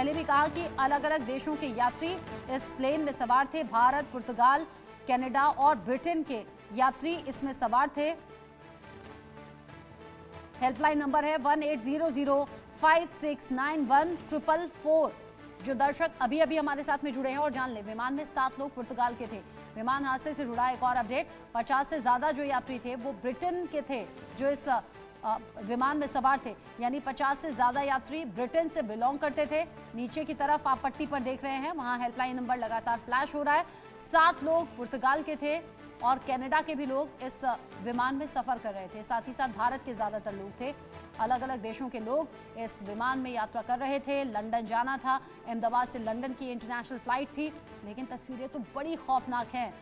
पहले भी कहा कि अलग अलग देशों के यात्री इस प्लेन में सवार थे। भारत, पुर्तगाल, कनाडा और ब्रिटेन के यात्री इसमें सवार थे। हेल्पलाइन नंबर है 1800569144। जो दर्शक अभी अभी हमारे साथ में जुड़े हैं और जान ले, विमान में 7 लोग पुर्तगाल के थे। विमान हादसे से जुड़ा एक और अपडेट, 50 से ज्यादा जो यात्री थे वो ब्रिटेन के थे जो इस विमान में सवार थे, यानी 50 से ज्यादा यात्री ब्रिटेन से बिलोंग करते थे। नीचे की तरफ आप पट्टी पर देख रहे हैं, वहां हेल्पलाइन नंबर लगातार फ्लैश हो रहा है। 7 लोग पुर्तगाल के थे और कनाडा के भी लोग इस विमान में सफर कर रहे थे। साथ ही साथ भारत के ज्यादातर लोग थे। अलग अलग देशों के लोग इस विमान में यात्रा कर रहे थे। लंदन जाना था, अहमदाबाद से लंदन की इंटरनेशनल फ्लाइट थी। लेकिन तस्वीरें तो बड़ी खौफनाक हैं।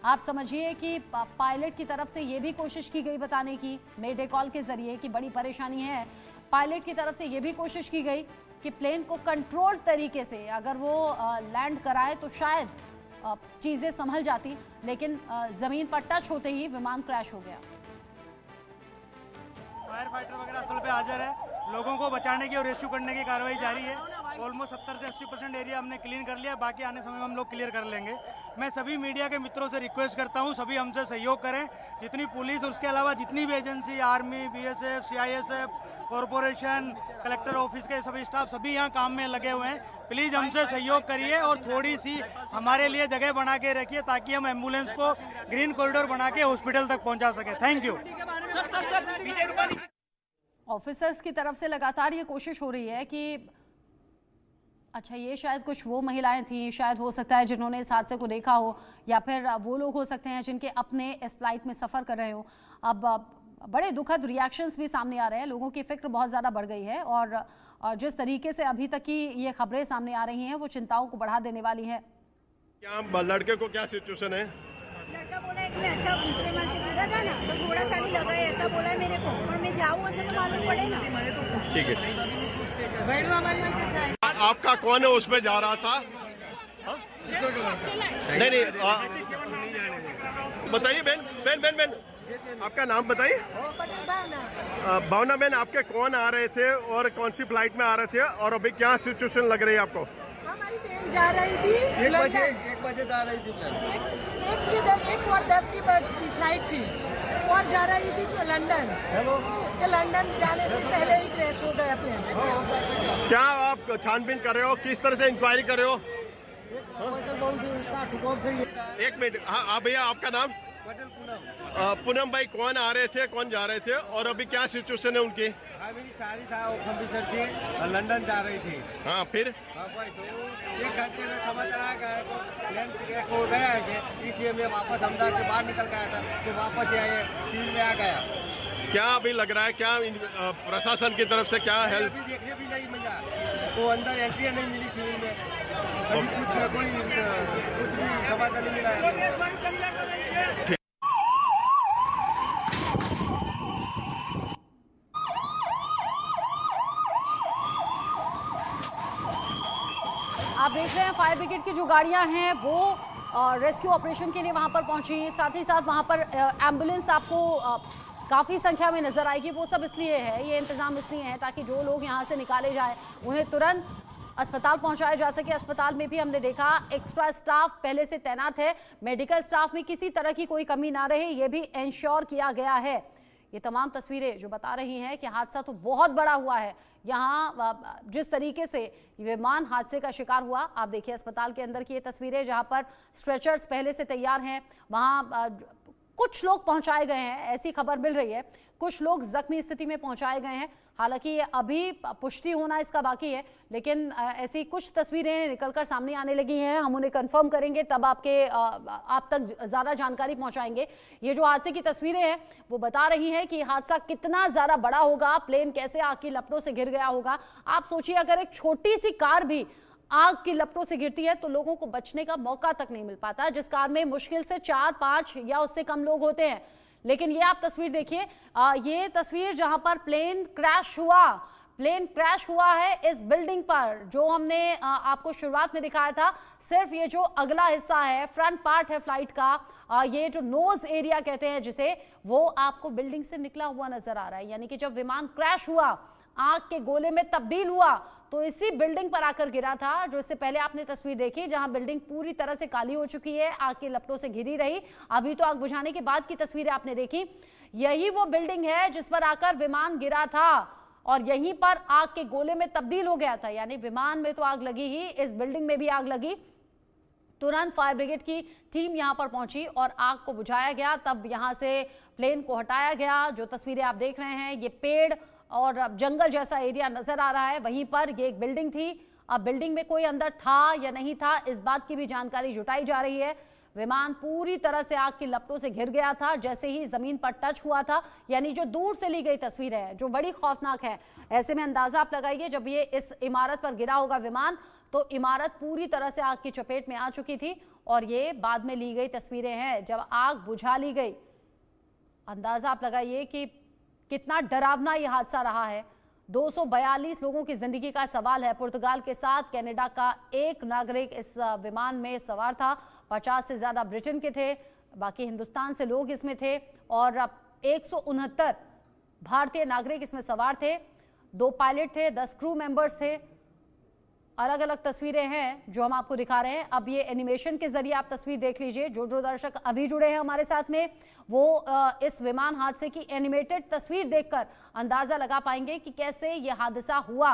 आप समझिए कि पायलट की तरफ से ये भी कोशिश की गई बताने की, मेडे कॉल के जरिए, कि बड़ी परेशानी है। पायलट की तरफ से ये भी कोशिश की गई कि प्लेन को कंट्रोल तरीके से अगर वो लैंड कराए तो शायद चीजें संभल जाती, लेकिन जमीन पर टच होते ही विमान क्रैश हो गया। फायर फाइटर वगैरह स्थल पे हाजिर है। लोगों को बचाने की और रेस्क्यू करने की कार्रवाई जारी है। ऑलमोस्ट 70 से 80% एरिया हमने क्लीन कर लिया, बाकी आने समय में हम लोग क्लियर कर लेंगे। मैं सभी मीडिया के मित्रों से रिक्वेस्ट करता हूं, सभी हमसे सहयोग करें। जितनी पुलिस, उसके अलावा जितनी भी agency, army, BSF, CISF, corporation, collector office के सभी स्टाफ, सभी यहाँ काम में लगे हुए हैं। प्लीज़ हमसे सहयोग करिए और थोड़ी सी हमारे लिए जगह बना के रखिए ताकि हम एम्बुलेंस को ग्रीन कॉरिडोर बना के हॉस्पिटल तक पहुँचा सकें। Thank you. ऑफिसर्स की तरफ से लगातार ये कोशिश हो रही है कि अच्छा, ये शायद कुछ वो महिलाएं थी, शायद हो सकता है जिन्होंने इस हादसे को देखा हो, या फिर वो लोग हो सकते हैं जिनके अपने इस फ्लाइट में सफ़र कर रहे हो। अब बड़े दुखद रिएक्शंस भी सामने आ रहे हैं। लोगों की फिक्र बहुत ज़्यादा बढ़ गई है और जिस तरीके से अभी तक की ये खबरें सामने आ रही हैं वो चिंताओं को बढ़ा देने वाली हैं। क्या लड़के को क्या सिचुएशन है? लड़का बोला है कि मैं अच्छा दूसरे मार से कूदा था ना तो थोड़ा खाली लगा है, ऐसा बोला है मेरे को, और मैं जाऊँ अंदर तो मालूम पड़े ना। ठीक है। आपका कौन है उसमें जा रहा था? नहीं, बताइए बहन, आपका नाम बताइए। भावना बहन, आपके कौन आ रहे थे और कौन सी फ्लाइट में आ रहे थे और अभी क्या सिचुएशन लग रही है आपको? हमारी ट्रेन जा रही थी 1 बजे जा रही थी। 1:10 की फ्लाइट थी और जा रही थी लंदन। लंदन जाने से पहले ही क्रैश हो गया प्लेन। क्या आप छानबीन कर रहे हो? किस तरह से इंक्वायरी कर रहे हो? एक मिनट। हाँ भैया, आपका नाम? पूनम भाई, कौन आ रहे थे, कौन जा रहे थे और अभी क्या सिचुएशन है उनकी? मेरी साड़ी था, वो ऑफिसर थी और लंदन जा रही थी। हाँ, फिर 1 घंटे में समाचार आ गया तो प्लेन क्रैश हो गया है, इसलिए मैं वापस अहमदाबाद के बाहर निकल गया था, तो वापस आए सील में आ गया। क्या अभी लग रहा है, क्या प्रशासन की तरफ से क्या हेल्प? अभी देखने भी नहीं मिला, वो अंदर एंट्री नहीं मिली सिविल में, अभी कुछ भी समाचार नहीं मिला है। आप देख रहे हैं फायर ब्रिगेड की जो गाड़ियां हैं वो रेस्क्यू ऑपरेशन के लिए वहां पर पहुंची। साथ ही साथ वहां पर एम्बुलेंस आपको काफ़ी संख्या में नजर आएगी। वो सब इसलिए है, ये इंतजाम इसलिए है ताकि जो लोग यहाँ से निकाले जाए उन्हें तुरंत अस्पताल पहुंचाया जा सके। अस्पताल में भी हमने देखा एक्स्ट्रा स्टाफ पहले से तैनात है, मेडिकल स्टाफ में किसी तरह की कोई कमी ना रहे ये भी इंश्योर किया गया है। ये तमाम तस्वीरें जो बता रही हैं कि हादसा तो बहुत बड़ा हुआ है। यहाँ जिस तरीके से विमान हादसे का शिकार हुआ, आप देखिए अस्पताल के अंदर की ये तस्वीरें जहाँ पर स्ट्रेचर्स पहले से तैयार हैं। वहाँ कुछ लोग पहुंचाए गए हैं, ऐसी खबर मिल रही है, कुछ लोग जख्मी स्थिति में पहुंचाए गए हैं। हालांकि ये अभी पुष्टि होना इसका बाकी है, लेकिन ऐसी कुछ तस्वीरें निकलकर सामने आने लगी हैं। हम उन्हें कंफर्म करेंगे तब आप तक ज़्यादा जानकारी पहुंचाएंगे। ये जो हादसे की तस्वीरें हैं वो बता रही हैं कि हादसा कितना ज़्यादा बड़ा होगा, प्लेन कैसे आग की लपटों से घिर गया होगा। आप सोचिए अगर एक छोटी सी कार भी आग की लपटों से गिरती है तो लोगों को बचने का मौका तक नहीं मिल पाता, जिस कार में मुश्किल से 4-5 या उससे कम लोग होते हैं। लेकिन ये आप तस्वीर देखिए, ये तस्वीर जहां पर प्लेन क्रैश हुआ है इस बिल्डिंग पर, जो हमने आपको शुरुआत में दिखाया था। सिर्फ ये जो अगला हिस्सा है, फ्रंट पार्ट है फ्लाइट का, ये जो नोज एरिया कहते हैं जिसे, वो आपको बिल्डिंग से निकला हुआ नजर आ रहा है। यानी कि जब विमान क्रैश हुआ आग के गोले में तब्दील हुआ तो इसी बिल्डिंग पर आकर गिरा था, जो इससे पहले आपने तस्वीर देखी जहां बिल्डिंग पूरी तरह से काली हो चुकी है, आग के लपटों से घिरी रही। अभी तो आग बुझाने के बाद की तस्वीरें आपने देखी। यही वो बिल्डिंग है जिस पर आकर विमान गिरा था और यहीं पर आग के गोले में तब्दील हो गया था। यानी विमान में तो आग लगी ही, इस बिल्डिंग में भी आग लगी। तुरंत फायर ब्रिगेड की टीम यहां पर पहुंची और आग को बुझाया गया। तब यहां से प्लेन को हटाया गया। जो तस्वीरें आप देख रहे हैं, ये पेड़ और जंगल जैसा एरिया नजर आ रहा है। वहीं पर ये एक बिल्डिंग थी। अब बिल्डिंग में कोई अंदर था या नहीं था, इस बात की भी जानकारी जुटाई जा रही है। विमान पूरी तरह से आग की लपटों से घिर गया था जैसे ही जमीन पर टच हुआ था। यानी जो दूर से ली गई तस्वीर है, जो बड़ी खौफनाक है। ऐसे में अंदाजा आप लगाइए, जब ये इस इमारत पर गिरा होगा विमान, तो इमारत पूरी तरह से आग की चपेट में आ चुकी थी। और ये बाद में ली गई तस्वीरें हैं जब आग बुझा ली गई। अंदाजा आप लगाइए कि कितना डरावना ये हादसा रहा है। 242 लोगों की जिंदगी का सवाल है। पुर्तगाल के साथ कनाडा का एक नागरिक इस विमान में सवार था। 50 से ज्यादा ब्रिटेन के थे, बाकी हिंदुस्तान से लोग इसमें थे और 169 भारतीय नागरिक इसमें सवार थे। 2 पायलट थे, 10 क्रू मेंबर्स थे। अलग अलग तस्वीरें हैं जो हम आपको दिखा रहे हैं। अब ये एनिमेशन के जरिए आप तस्वीर देख लीजिए। जो दर्शक अभी जुड़े हैं हमारे साथ में, वो इस विमान हादसे की एनिमेटेड तस्वीर देखकर अंदाजा लगा पाएंगे कि कैसे ये हादसा हुआ।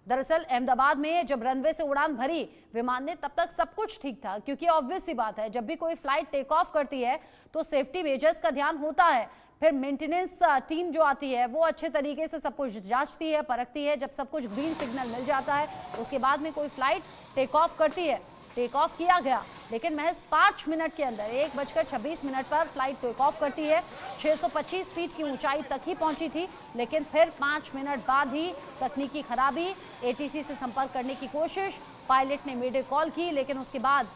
दरअसल अहमदाबाद में जब रनवे से उड़ान भरी विमान ने, तब तक सब कुछ ठीक था, क्योंकि ऑब्वियस सी बात है, जब भी कोई फ्लाइट टेक ऑफ करती है तो सेफ्टी मेजर्स का ध्यान होता है। फिर मेंटेनेंस टीम जो आती है वो अच्छे तरीके से सब कुछ जांचती है, परखती है। जब सब कुछ ग्रीन सिग्नल मिल जाता है उसके बाद में कोई फ्लाइट टेक ऑफ करती है। टेक ऑफ किया गया, लेकिन महज 5 मिनट के अंदर 1:26 पर फ्लाइट टेक ऑफ करती है। 625 फीट की ऊंचाई तक ही पहुंची थी, लेकिन फिर 5 मिनट बाद ही तकनीकी खराबी, एटीसी से संपर्क करने की कोशिश, पायलट ने मेडे कॉल की, लेकिन उसके बाद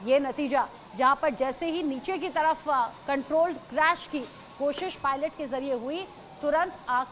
ये नतीजा, जहां पर जैसे ही नीचे की तरफ कंट्रोल्ड क्रैश की कोशिश पायलट के जरिए हुई, तुरंत आग